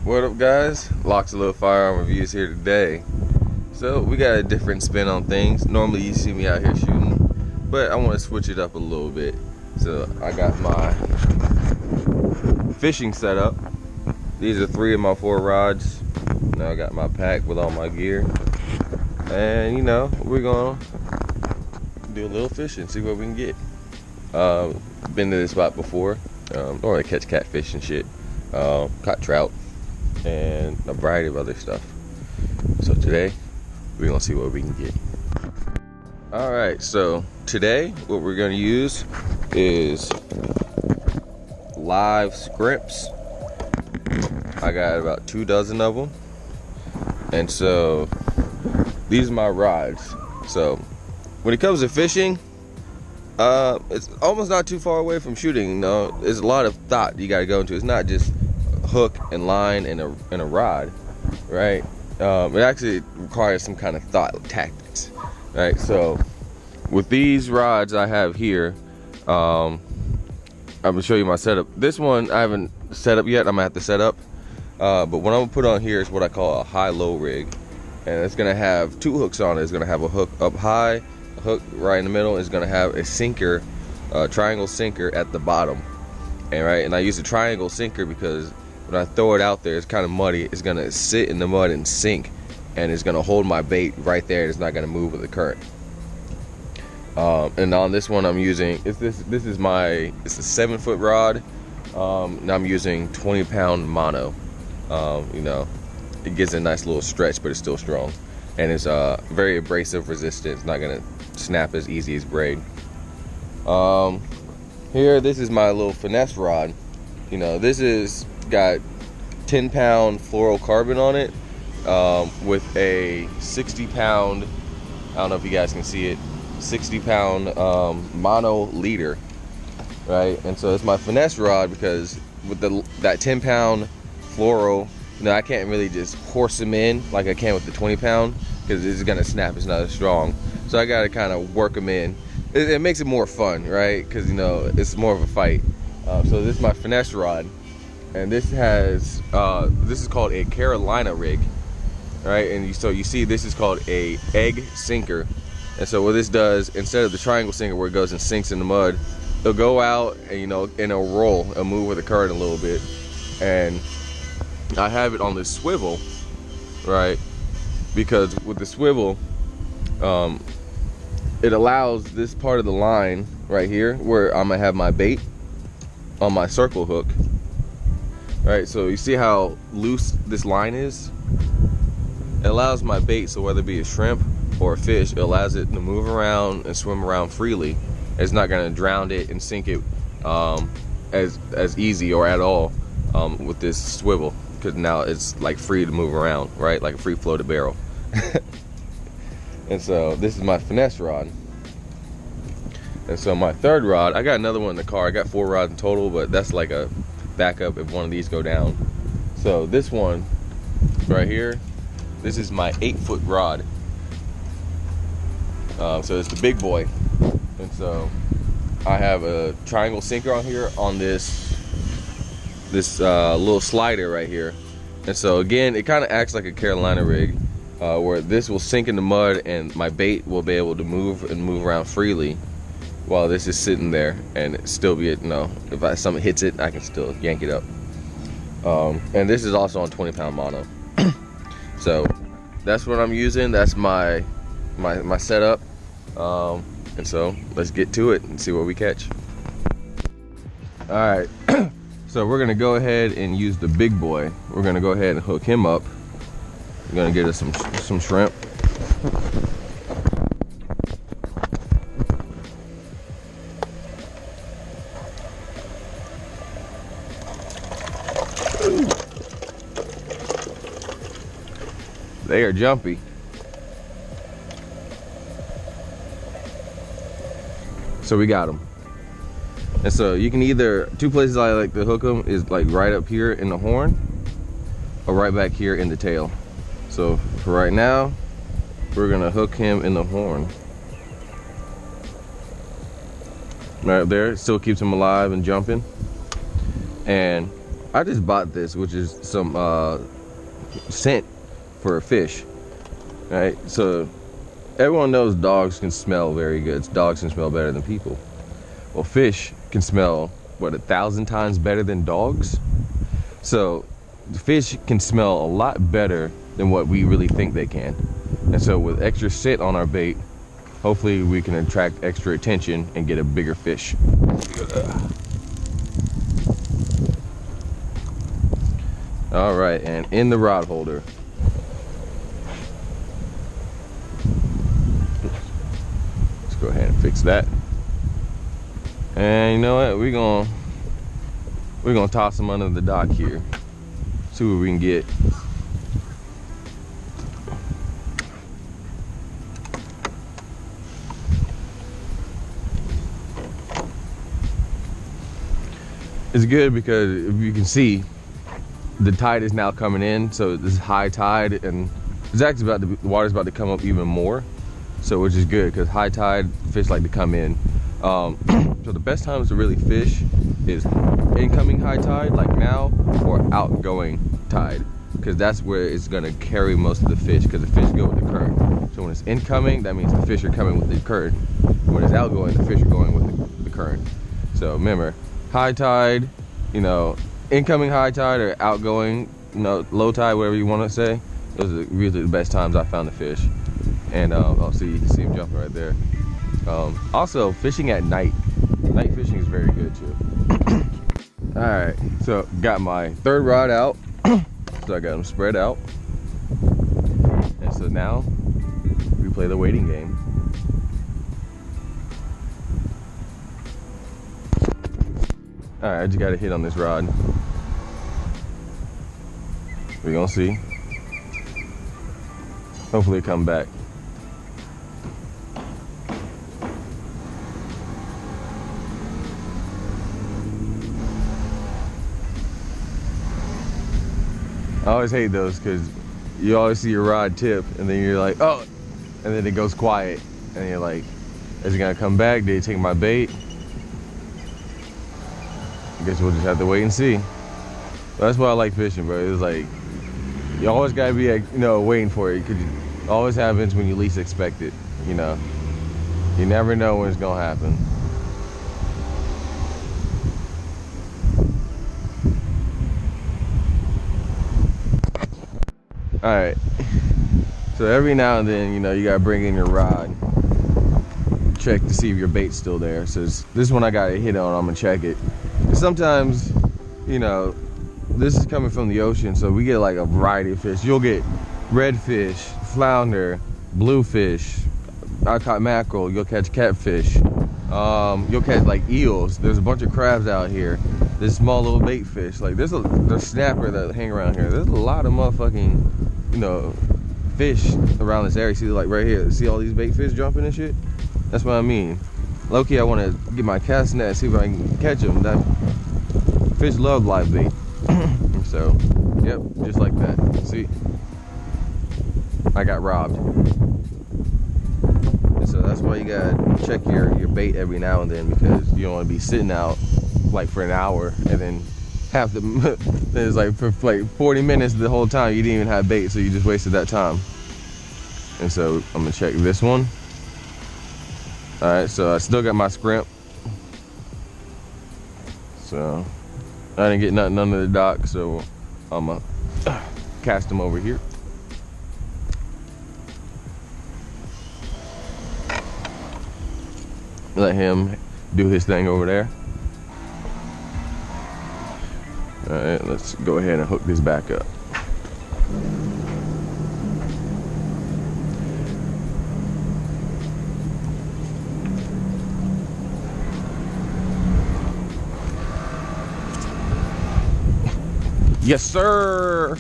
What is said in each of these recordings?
What up, guys? LocsNLoad Firearm Reviews here today. So we got a different spin on things. Normally you see me out here shooting, but I want to switch it up a little bit. So I got my fishing setup. These are 3 of my 4 rods. Now I got my pack with all my gear, and you know, we're gonna do a little fishing, see what we can get. Been to this spot before. Normally catch catfish and shit. Caught trout and a variety of other stuff. So today we're gonna see what we can get. All right, so today what we're gonna use is live scrimps. I got about 2 dozen of them, and so these are my rods. So when it comes to fishing, it's almost not too far away from shooting. You know, there's a lot of thought you got to go into. It's not just hook and line and a rod, right? It actually requires some kind of thought, tactics, right? So with these rods I have here, I'm gonna show you my setup. This one I haven't set up yet. I'm gonna have to set up, but what I'm gonna put on here is what I call a high-low rig, and it's gonna have 2 hooks on it. It's gonna have a hook up high, a hook right in the middle. Is gonna have a sinker, triangle sinker at the bottom, and I use a triangle sinker because when I throw it out there, it's kind of muddy. It's gonna sit in the mud and sink, and it's gonna hold my bait right there. It's not gonna move with the current. And on this one, I'm using it's a 7-foot rod. And I'm using 20-pound mono. You know, it gives a nice little stretch, but it's still strong, and it's very abrasive resistant. It's not gonna snap as easy as braid. Here, this is my little finesse rod. You know, this is got 10-pound fluorocarbon on it, with a 60-pound, I don't know if you guys can see it, 60-pound mono leader, right? And so it's my finesse rod because with that 10-pound fluoro, you know, I can't really just horse them in like I can with the 20-pound because it's gonna snap. It's not as strong, so I gotta kind of work them in. It makes it more fun, right? Because, you know, it's more of a fight. So this is my finesse rod, and this has this is called a Carolina rig, right? And so you see this is called a egg sinker. And so what this does, instead of the triangle sinker where it goes and sinks in the mud, it'll go out and, you know, and it'll roll and move with the current a little bit. And I have it on this swivel, right? Because with the swivel, it allows this part of the line right here where I'm gonna have my bait on my circle hook, right? So you see how loose this line is? It allows my bait, so whether it be a shrimp or a fish, it allows it to move around and swim around freely. It's not gonna drown it and sink it as easy or at all with this swivel, because now it's like free to move around, right? Like a free floated barrel. And so this is my finesse rod. And so my third rod, I got another one in the car. I got 4 rods in total, but that's like a backup if one of these go down. So this one right here, this is my 8-foot rod. So it's the big boy. And so I have a triangle sinker on here on this little slider right here. And so again, it kind of acts like a Carolina rig, where this will sink in the mud and my bait will be able to move around freely while this is sitting there, and still be, you know, if something hits it, I can still yank it up. And this is also on 20-pound mono. So that's what I'm using. That's my setup. And so let's get to it and see what we catch. All right. So we're gonna go ahead and use the big boy. We're gonna go ahead and hook him up. We're gonna get us some shrimp. Ooh. They are jumpy. So we got them. And so you can either, 2 places I like to hook them is like right up here in the horn or right back here in the tail. So for right now, we're gonna hook him in the horn. Right there, it still keeps him alive and jumping. And I just bought this, which is some scent for a fish. Right, so everyone knows dogs can smell very good. Dogs can smell better than people. Well, fish can smell, what, 1,000 times better than dogs? So the fish can smell a lot better than what we really think they can. And so with extra scent on our bait, hopefully we can attract extra attention and get a bigger fish. All right, and in the rod holder. Let's go ahead and fix that. And you know what? We're gonna toss them under the dock here. See what we can get. It's good because if you can see, the tide is now coming in, so this is high tide, and it's actually the water's about to come up even more, so which is good because high tide fish like to come in. So the best times to really fish is incoming high tide, like now, or outgoing tide, because that's where it's gonna carry most of the fish, because the fish go with the current. So when it's incoming, that means the fish are coming with the current. When it's outgoing, the fish are going with the current. So remember, high tide, you know, incoming high tide or outgoing, you know, low tide, whatever you want to say, those are really the best times I found the fish. And I'll see, you can see him jumping right there. Also, fishing at night fishing is very good too. All right, so got my third rod out. So I got them spread out, and so now we play the waiting game. All right, I just got a hit on this rod. We're gonna see. Hopefully it come back. I always hate those because you always see your rod tip and then you're like, oh, and then it goes quiet and you're like, is it gonna come back? Did it take my bait? I guess we'll just have to wait and see. But that's why I like fishing, bro. It's like, you always gotta be, like, you know, waiting for it, because it always happens when you least expect it, you know. You never know when it's gonna happen. All right, so every now and then, you know, you gotta bring in your rod, check to see if your bait's still there. So this one I got a hit on, I'm gonna check it. Sometimes, you know, this is coming from the ocean, so we get like a variety of fish. You'll get redfish, flounder, bluefish. I caught mackerel. You'll catch catfish. You'll catch like eels. There's a bunch of crabs out here. There's small little bait fish. Like there's snapper that hang around here. There's a lot of motherfucking, you know, fish around this area. See, like right here. See all these bait fish jumping and shit? That's what I mean. Low-key, I want to get my cast net, see if I can catch them. That fish love live bait. So, yep, just like that. See, I got robbed. And so that's why you gotta check your bait every now and then, because you don't want to be sitting out like for an hour and then half the it's like for like 40 minutes the whole time you didn't even have bait, so you just wasted that time. And so I'm gonna check this one. All right, so I still got my scrimp. So I didn't get nothing under the dock, so I'm gonna cast them over here. Let him do his thing over there. All right, let's go ahead and hook this back up. Yes, sir.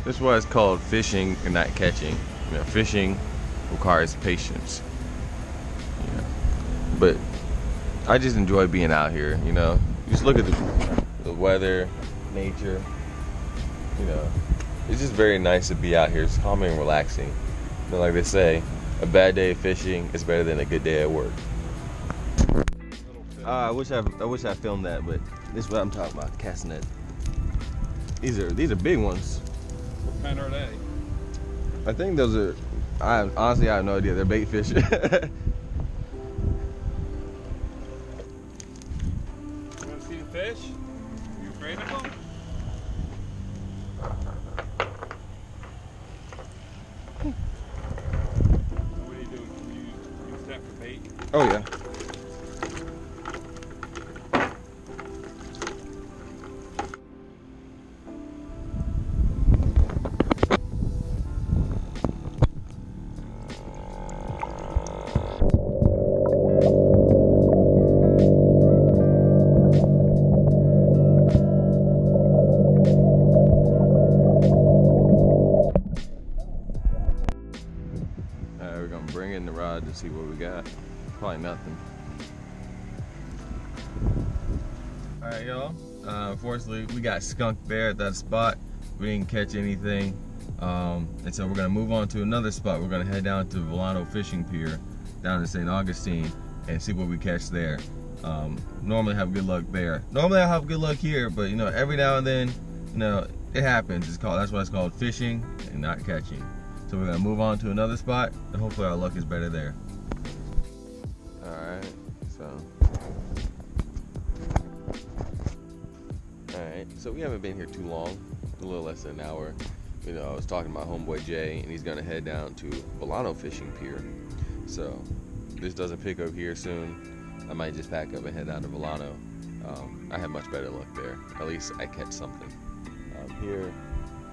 That's why it's called fishing and not catching. You know, fishing requires patience. Yeah. But I just enjoy being out here, you know. Just look at the weather, nature. You know, it's just very nice to be out here. It's calming and relaxing. You know, like they say, a bad day of fishing is better than a good day at work. I wish I filmed that, but this is what I'm talking about, casting net. These are big ones. What kind are they? I think those are, honestly I have no idea. They're bait fish. You want to see the fish? Are you afraid of them? What are you doing? Can you use that for bait? Oh yeah. Bring in the rod to see what we got. Probably nothing. All right, y'all. Unfortunately, we got skunked there at that spot. We didn't catch anything, and so we're gonna move on to another spot. We're gonna head down to Volano Fishing Pier down in St. Augustine and see what we catch there. Normally have good luck there. Normally I have good luck here, but you know, every now and then, you know, it happens. That's why it's called fishing and not catching. So we're gonna move on to another spot, and hopefully our luck is better there. All right, so we haven't been here too long, a little less than an hour. You know, I was talking to my homeboy Jay, and he's gonna head down to Volano Fishing Pier. So if this doesn't pick up here soon, I might just pack up and head down to Volano. I have much better luck there. At least I catch something. Here, you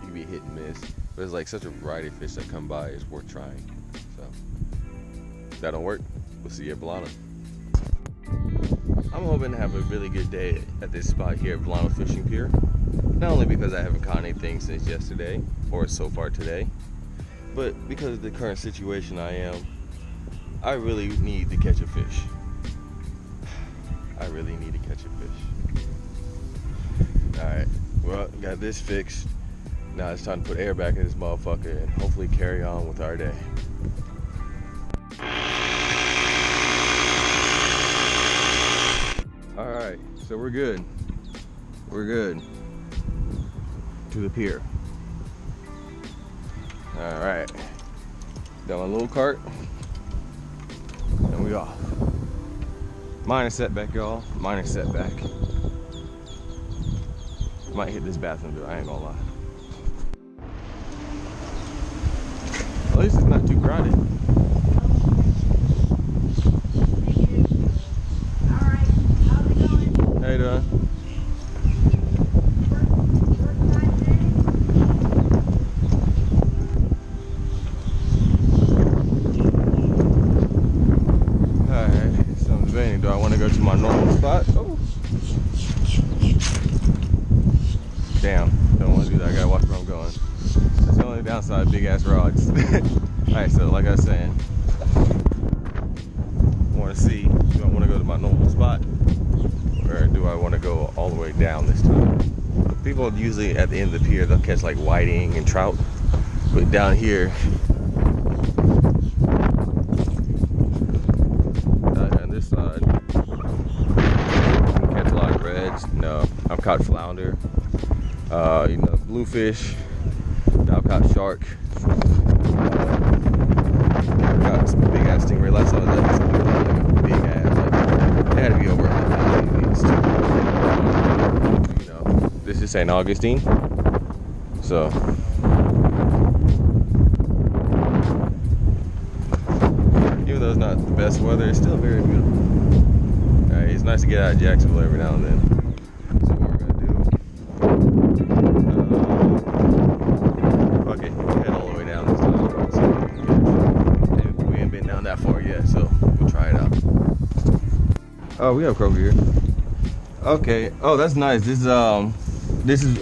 can be hit and miss. But there's like such a variety of fish that come by, it's worth trying. So, if that don't work, we'll see you at Volano. I'm hoping to have a really good day at this spot here at Volano Fishing Pier. Not only because I haven't caught anything since yesterday, or so far today, but because of the current situation I am, I really need to catch a fish. I really need to catch a fish. Alright, well, got this fixed. Now it's time to put air back in this motherfucker and hopefully carry on with our day. Alright, so we're good. We're good. To the pier. Alright. Got my little cart. And we off. Minor setback, y'all. Minor setback. Might hit this bathroom door, I ain't gonna lie. At least it's not too crowded. Alright, how's it going? How you doing? Alright, so I'm debating, do I want to go to my normal spot? Oh. Damn, don't want to do that, I gotta watch where I'm going. That's the only downside, big ass rods. Alright, so like I was saying, I want to see, do I want to go to my normal spot, or do I want to go all the way down this time? People usually at the end of the pier, they'll catch like whiting and trout, but down here, on this side, you can catch a lot of reds. You know, I've caught flounder, you know, bluefish. I've caught shark. I've got some big ass stingray. Last time I was at this big ass, like, it had to be over 100 at least. You know, this is St. Augustine, so even though it's not the best weather, it's still very beautiful. Alright, it's nice to get out of Jacksonville every now and then. So what we're gonna do, okay, we'll head all the way down this time. We ain't been down that far yet, so we'll try it out. Oh, we have croaker here. Okay. Oh, that's nice. This is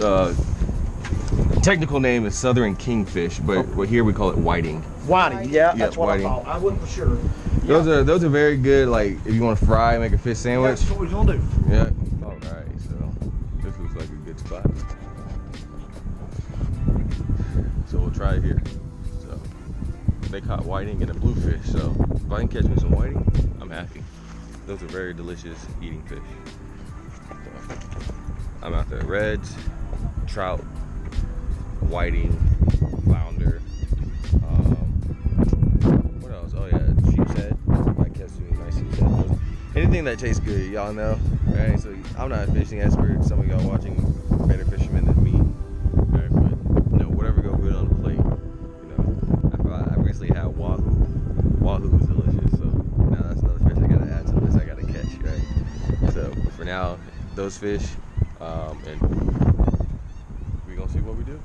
technical name is southern kingfish, but here we call it whiting. Whiting, yeah, that's what whiting. I thought. I wasn't for sure. Those are very good. Like if you want to fry, make a fish sandwich. That's what we're gonna do. Yeah. All right. So this looks like a good spot. So we'll try it here. So they caught whiting and a bluefish. So if I can catch me some whiting, I'm happy. Those are very delicious eating fish. So, I'm out there. Reds, trout, whiting, flounder. What else? Oh yeah, sheep's head. Might catch me nice sheep's head. Anything that tastes good, y'all know, right? So I'm not a fishing expert. Some of y'all watching better fishermen than me, right? But you know, whatever go good on the plate. You know, I recently had wahoo. Wahoo was delicious. So now that's another fish I gotta add to the list. I gotta catch, right? So for now, those fish, and we gonna see what we do.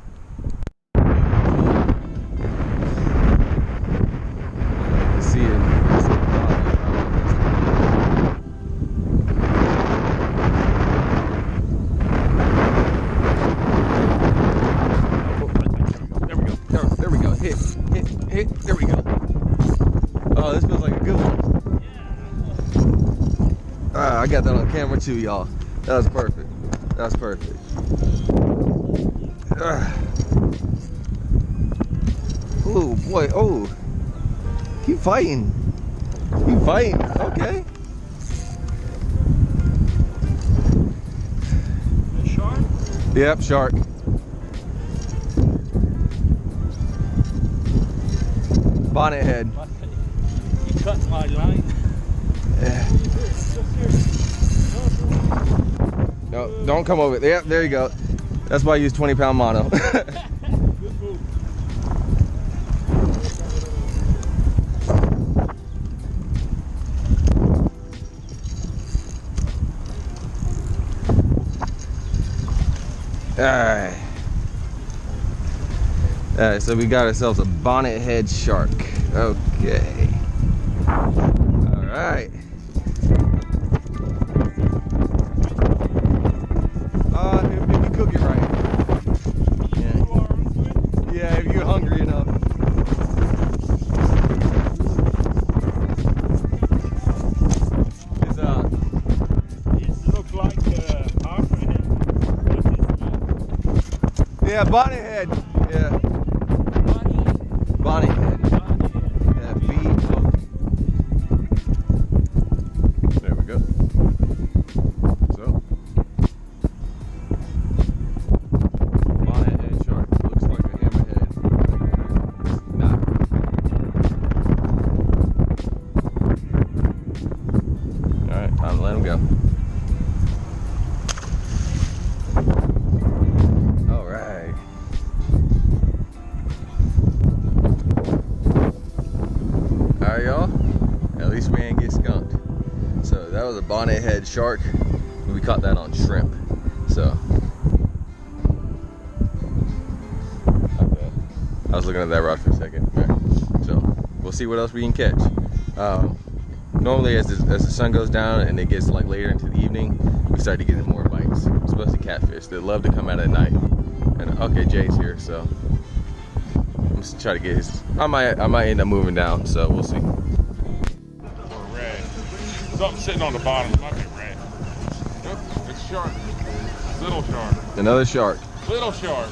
See it. There we go. Oh, this feels like a good one. I got that on camera too, y'all. That was perfect. That was perfect. Oh boy. Oh, keep fighting. Keep fighting. Okay. Shark? Yep, shark. Bonnet head. You cut my line. Yeah. No, don't come over. Yep, there you go. That's why I use 20-pound mono. Good move. Alright. Alright, so we got ourselves a bonnet head shark. Okay. Alright. If you cook it right. Yeah. Yeah, if you're hungry enough. It looks like yeah, bonnet head. Yeah. Bonnet head. Yeah, there we go. So, bonnet head shark. Looks like a hammerhead. Nah. Alright, time to let him go. Alright. Alright, y'all. At least we ain't get skunked. So that was a bonnet head shark. We caught that on shrimp. So okay. I was looking at that rod for a second. Right. So we'll see what else we can catch. Normally as the sun goes down and it gets like later into the evening, we start to get more bites, especially catfish. They love to come out at night. And okay, Jay's here, so I'm just trying to get his. I might end up moving down, so we'll see. Or red. Something sitting on the bottom. It might be red. Yep, it's shark. Little shark. Another shark. Little shark.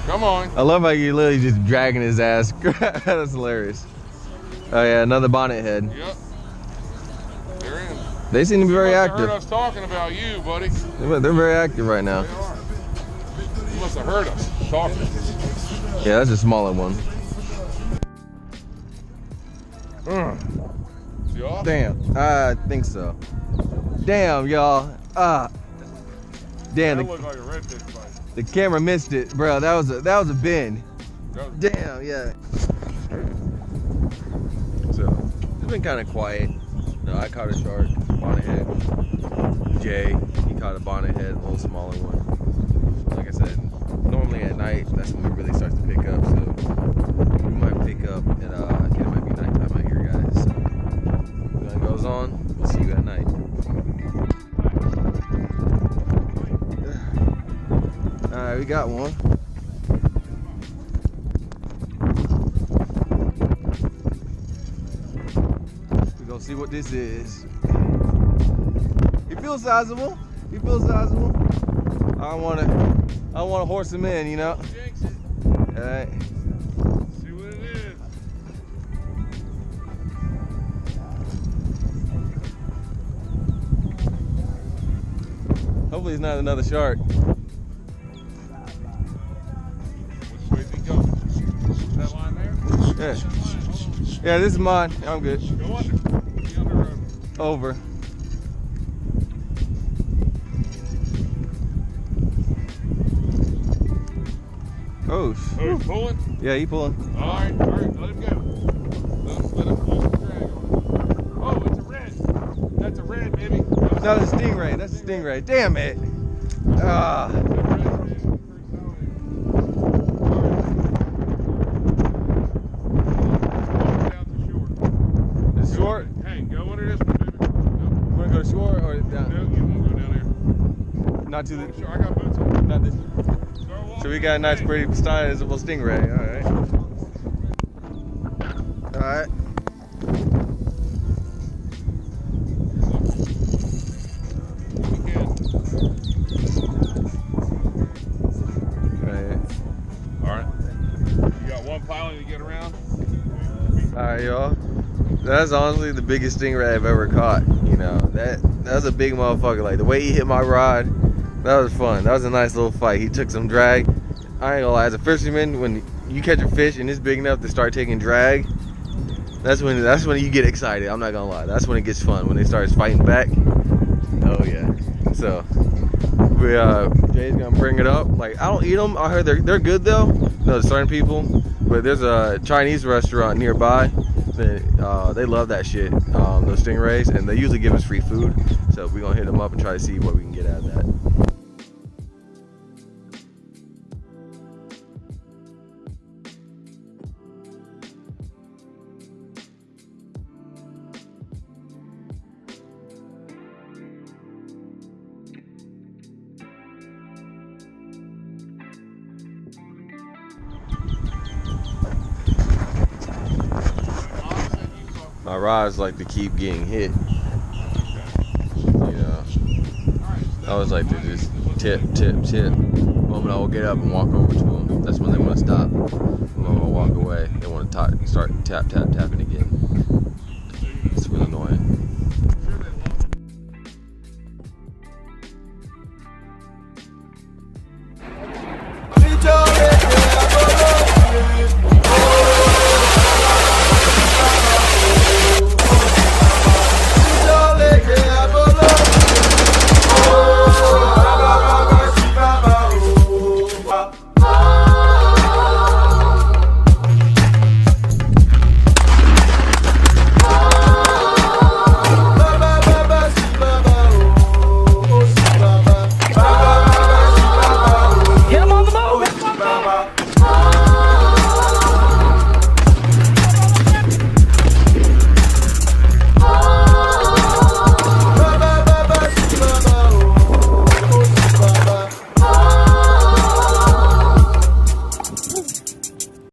Come on. I love how you literally just dragging his ass. That's hilarious. Oh yeah, another bonnet head. Yep. They're in. They seem to be very active. You must have heard us talking about you, buddy. They're very active right now. They are. You must have heard us talking. Yeah, that's a smaller one. See off? Damn, I think so. Damn, y'all. Damn, That looked like a redfish bite. the camera missed it, bro. That was a bend. That was- Damn, yeah. So it's been kind of quiet. No, I caught a shark, bonnet head. Jay, he caught a bonnet head, a little smaller one. Like I said, normally at night, that's when it really starts to pick up. So we might pick up at I think it might be nighttime out here, guys. So when that goes on, we'll see you at night. All right, we got one. We're gonna see what this is. He feels sizable. He feels sizable. I want to horse them in, you know. Jinx it. All right. See what it is. Hopefully it's not another shark. Which way is he going? Is that line there? Yeah. That line, hold on. Yeah, this is mine. I'm good. Go under. Be under road. Over. Oh, Oh, he's pulling? yeah, he pulling. All right, let him go. Let him drag on it. Oh, it's a red. That's a red, baby. No, that's a stingray. That's a stingray. Damn it. Ah. The shore. Hey, go under this one, baby. You want to go to shore or No, down? you won't go down there. Not to the. Sure, I got boots on. Not this. Start walking. So we got a nice, pretty sizable stingray. All right. All right. All right. You got one piling to get around. All right, y'all. That's honestly the biggest stingray I've ever caught. You know, that was a big motherfucker. Like the way he hit my rod, that was fun. That was a nice little fight. He took some drag. I ain't gonna lie, as a fisherman, when you catch a fish and it's big enough to start taking drag, that's when you get excited. I'm not gonna lie. That's when it gets fun, when they start fighting back. Oh yeah. So Jay's gonna bring it up. Like, I don't eat them. I heard they're good though. No, certain people. But there's a Chinese restaurant nearby. They love that shit. Those stingrays, and they usually give us free food. So we're gonna hit them up and try to see what we can get out of that. My rods like to keep getting hit. You know, I always like to just tip. The moment I will get up and walk over to them, that's when they want to stop. The moment I walk away, they want to start tapping again.